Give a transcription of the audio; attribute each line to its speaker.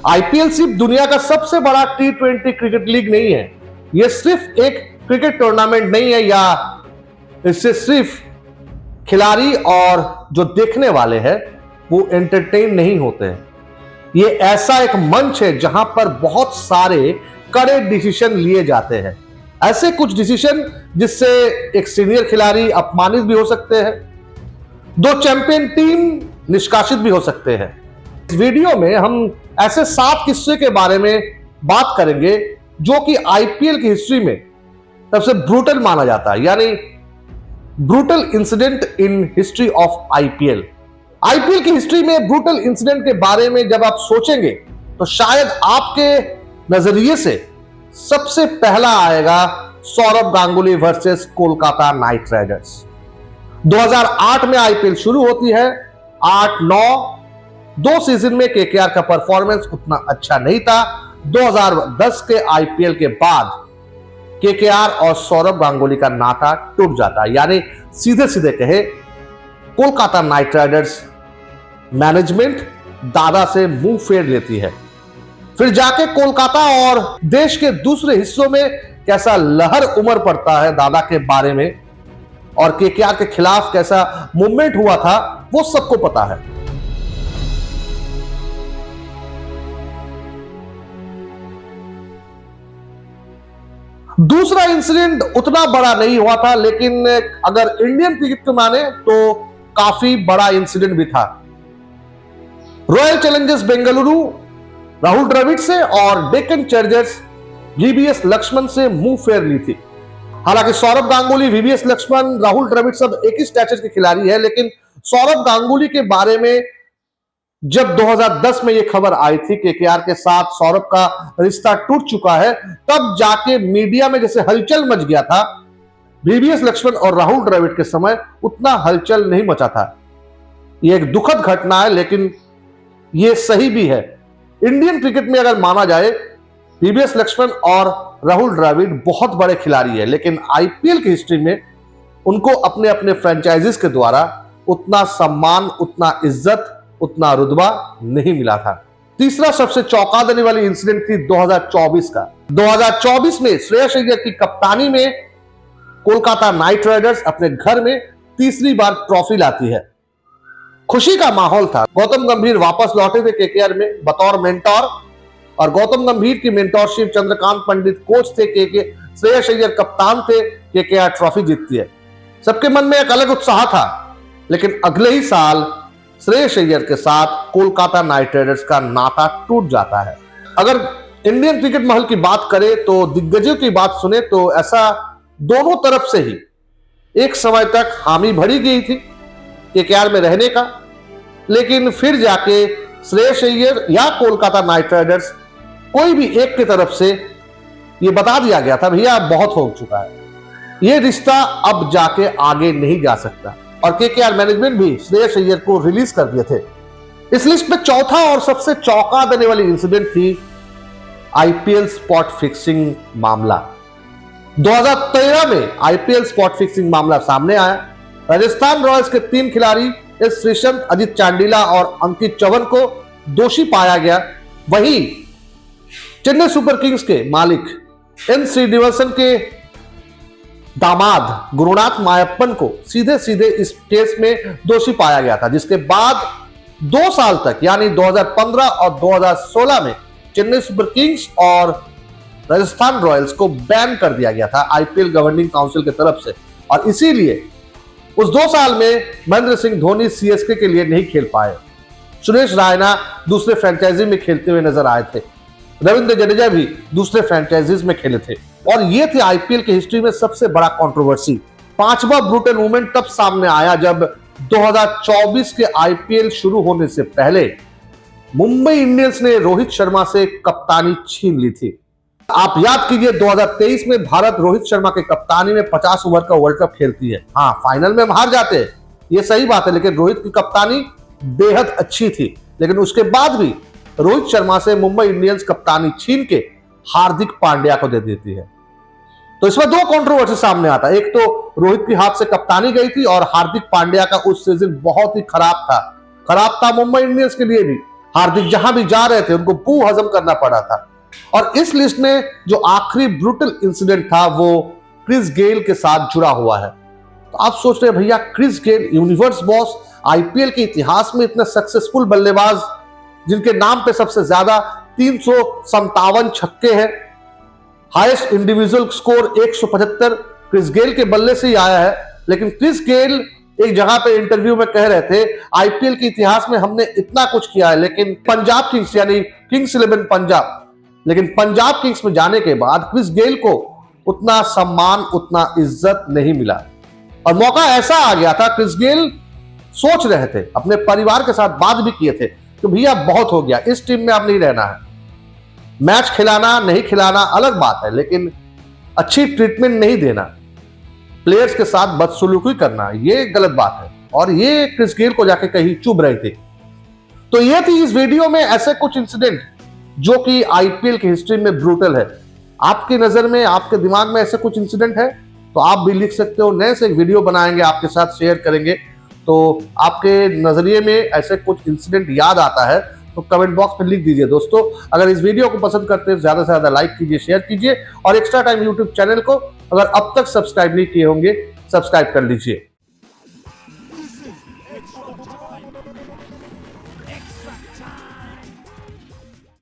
Speaker 1: IPL सिर्फ दुनिया का सबसे बड़ा T20 क्रिकेट लीग नहीं है। यह सिर्फ एक क्रिकेट टूर्नामेंट नहीं है या इससे सिर्फ खिलाड़ी और जो देखने वाले हैं वो एंटरटेन नहीं होते हैं। ये ऐसा एक मंच है जहां पर बहुत सारे कड़े डिसीजन लिए जाते हैं। ऐसे कुछ डिसीजन जिससे एक सीनियर खिलाड़ी अपमानित भी हो सकते हैं, दो चैंपियन टीम निष्कासित भी हो सकते हैं। इस वीडियो में हम ऐसे 7 किस्से के बारे में बात करेंगे जो कि आईपीएल की हिस्ट्री में सबसे ब्रूटल माना जाता है, यानी brutal incident in history of IPL. IPL की हिस्ट्री में ब्रूटल इंसिडेंट के बारे में जब आप सोचेंगे तो शायद आपके नजरिए से सबसे पहला आएगा Sourav Ganguly versus Kolkata Knight Riders. 2008 में आईपीएल शुरू होती है। 8-9 दो सीजन में केकेआर का परफॉर्मेंस उतना अच्छा नहीं था। 2010 के आईपीएल के बाद केकेआर और सौरव गांगुली का नाता टूट जाता है, यानी सीधे सीधे कहे कोलकाता नाइट राइडर्स मैनेजमेंट दादा से मुंह फेर लेती है। फिर जाके कोलकाता और देश के दूसरे हिस्सों में कैसा लहर उमड़ पड़ता है दादा के बारे में और केकेआर के खिलाफ कैसा मूवमेंट हुआ था वो सबको पता है। दूसरा इंसिडेंट उतना बड़ा नहीं हुआ था, लेकिन अगर इंडियन क्रिकेट को माने तो काफी बड़ा इंसिडेंट भी था। रॉयल चैलेंजर्स बेंगलुरु राहुल द्रविड़ से और डेक्कन चार्जर्स वीवीएस लक्ष्मण से मुंह फेर ली थी। हालांकि सौरव गांगुली, वीवीएस लक्ष्मण, राहुल द्रविड़ सब एक ही स्टेचर के खिलाड़ी है, लेकिन सौरव गांगुली के बारे में जब 2010 में यह खबर आई थी केकेआर के साथ सौरभ का रिश्ता टूट चुका है, तब जाके मीडिया में जैसे हलचल मच गया था। वीवीएस लक्ष्मण और राहुल द्रविड़ के समय उतना हलचल नहीं मचा था। यह एक दुखद घटना है, लेकिन यह सही भी है। इंडियन क्रिकेट में अगर माना जाए वीवीएस लक्ष्मण और राहुल द्रविड़ बहुत बड़े खिलाड़ी है, लेकिन आईपीएल की हिस्ट्री में उनको अपने अपने फ्रेंचाइजीज के द्वारा उतना सम्मान, उतना इज्जत, उतना रुतबा नहीं मिला था। तीसरा सबसे चौंका देने वाली इंसिडेंट थी 2024 का। 2024 में श्रेयस अय्यर की कप्तानी में कोलकाता नाइट राइडर्स अपने घर में तीसरी बार ट्रॉफी लाती है। खुशी का माहौल था। गौतम गंभीर वापस लौटे थे केकेआर में बतौर मेंटोर और गौतम गंभीर की मेंटोरशिप, चंद्रकांत पंडित कोच थे, श्रेयस अय्यर कप्तान थे, केकेआर ट्रॉफी जीतती है। सबके मन में एक अलग उत्साह था, लेकिन अगले ही साल श्रेयस अय्यर के साथ कोलकाता नाइट राइडर्स का नाता टूट जाता है। अगर इंडियन क्रिकेट महल की बात करें तो दिग्गजों की बात सुने तो ऐसा दोनों तरफ से ही एक समय तक हामी भरी गई थी केकेआर में रहने का, लेकिन फिर जाके श्रेयस अय्यर या कोलकाता नाइट राइडर्स कोई भी एक की तरफ से यह बता दिया गया था भैया बहुत हो चुका है, यह रिश्ता अब जाके आगे नहीं जा सकता, और केकेआर मैनेजमेंट भी श्रेयस अय्यर को रिलीज कर दिए थे। इस लिस्ट में चौथा और सबसे चौंका देने वाली इंसिडेंट थी आईपीएल स्पॉट फिक्सिंग मामला। 2013 में आईपीएल स्पॉट फिक्सिंग मामला सामने आया। राजस्थान रॉयल्स के 3 खिलाड़ी एस श्रीसंत, अजित चांडिला और अंकित चवन को दोषी पाया गया। वहीं चेन्नई सुपर किंग्स के मालिक एन श्रीनिवासन के दामाद गुरुनाथ मायप्पन को सीधे सीधे इस केस में दोषी पाया गया था, जिसके बाद 2 साल तक यानी 2015 और 2016 में चेन्नई सुपर किंग्स और राजस्थान रॉयल्स को बैन कर दिया गया था आईपीएल गवर्निंग काउंसिल की तरफ से, और इसीलिए उस 2 साल में महेंद्र सिंह धोनी सीएसके के लिए नहीं खेल पाए। सुरेश रायना दूसरे फ्रेंचाइजी में खेलते हुए नजर आए थे। रविंद्र जडेजा भी दूसरे फ्रेंचाइजीज में खेले थे, और यह थे आईपीएल की हिस्ट्री में सबसे बड़ा कंट्रोवर्सी। 5वां ब्रूटल मूवमेंट तब सामने आया जब 2024 के आईपीएल शुरू होने से पहले मुंबई इंडियंस ने रोहित शर्मा से कप्तानी छीन ली थी। आप याद कीजिए 2023 में भारत रोहित शर्मा के कप्तानी में 50 ओवर का वर्ल्ड कप खेलती है। हाँ, फाइनल में हम हार जाते हैं, ये सही बात है, लेकिन रोहित की कप्तानी बेहद अच्छी थी। लेकिन उसके बाद भी रोहित शर्मा से मुंबई इंडियंस कप्तानी छीन के हार्दिक पांड्या को दे देती है। तो इसमें 2 कंट्रोवर्सी सामने आता है। एक तो रोहित के हाथ से कप्तानी गई थी और हार्दिक पांड्या का उस सीजन बहुत ही खराब था मुंबई इंडियंस के लिए भी। हार्दिक जहां भी जा रहे थे उनको बू हजम करना पड़ा था। और इस लिस्ट में जो आखिरी ब्रूटल इंसिडेंट था वो क्रिस गेल के साथ जुड़ा हुआ है। तो आप सोच रहे हैं भैया, Chris Gayle universe boss, IPL के इतिहास में इतने सक्सेसफुल बल्लेबाज जिनके नाम पे सबसे ज्यादा 357 छक्के हैं, highest individual score 175 Chris Gayle के बल्ले से ही आया है। लेकिन क्रिस गेल एक जगह पे इंटरव्यू में कह रहे थे, आईपीएल के इतिहास में हमने इतना कुछ किया है, लेकिन पंजाब किंग्स यानी किंग्स 11 पंजाब, लेकिन पंजाब किंग्स में जाने के बाद क्रिस गेल को उतना सम्मान, उतना इज्जत नहीं मिला। और मौका ऐसा आ गया था, क्रिस गेल सोच रहे थे, अपने परिवार के साथ बात भी किए थे कि भैया बहुत हो गया, इस टीम में अब नहीं रहना है। मैच खिलाना नहीं खिलाना अलग बात है, लेकिन अच्छी ट्रीटमेंट नहीं देना, प्लेयर्स के साथ बदसलूकी करना, ये गलत बात है। और ये क्रिस गेल को जाके कहीं चुभ रही थी। तो ये थी इस वीडियो में ऐसे कुछ इंसिडेंट जो कि आईपीएल की हिस्ट्री में ब्रूटल है। आपकी नजर में, आपके दिमाग में ऐसे कुछ इंसिडेंट है तो आप भी लिख सकते हो, नए से एक वीडियो बनाएंगे, आपके साथ शेयर करेंगे। तो आपके नजरिए में ऐसे कुछ इंसिडेंट याद आता है तो कमेंट बॉक्स में लिख दीजिए। दोस्तों, अगर इस वीडियो को पसंद करते हैं ज्यादा से ज्यादा लाइक कीजिए, शेयर कीजिए, और एक्स्ट्रा टाइम यूट्यूब चैनल को अगर अब तक सब्सक्राइब नहीं किए होंगे सब्सक्राइब कर लीजिए।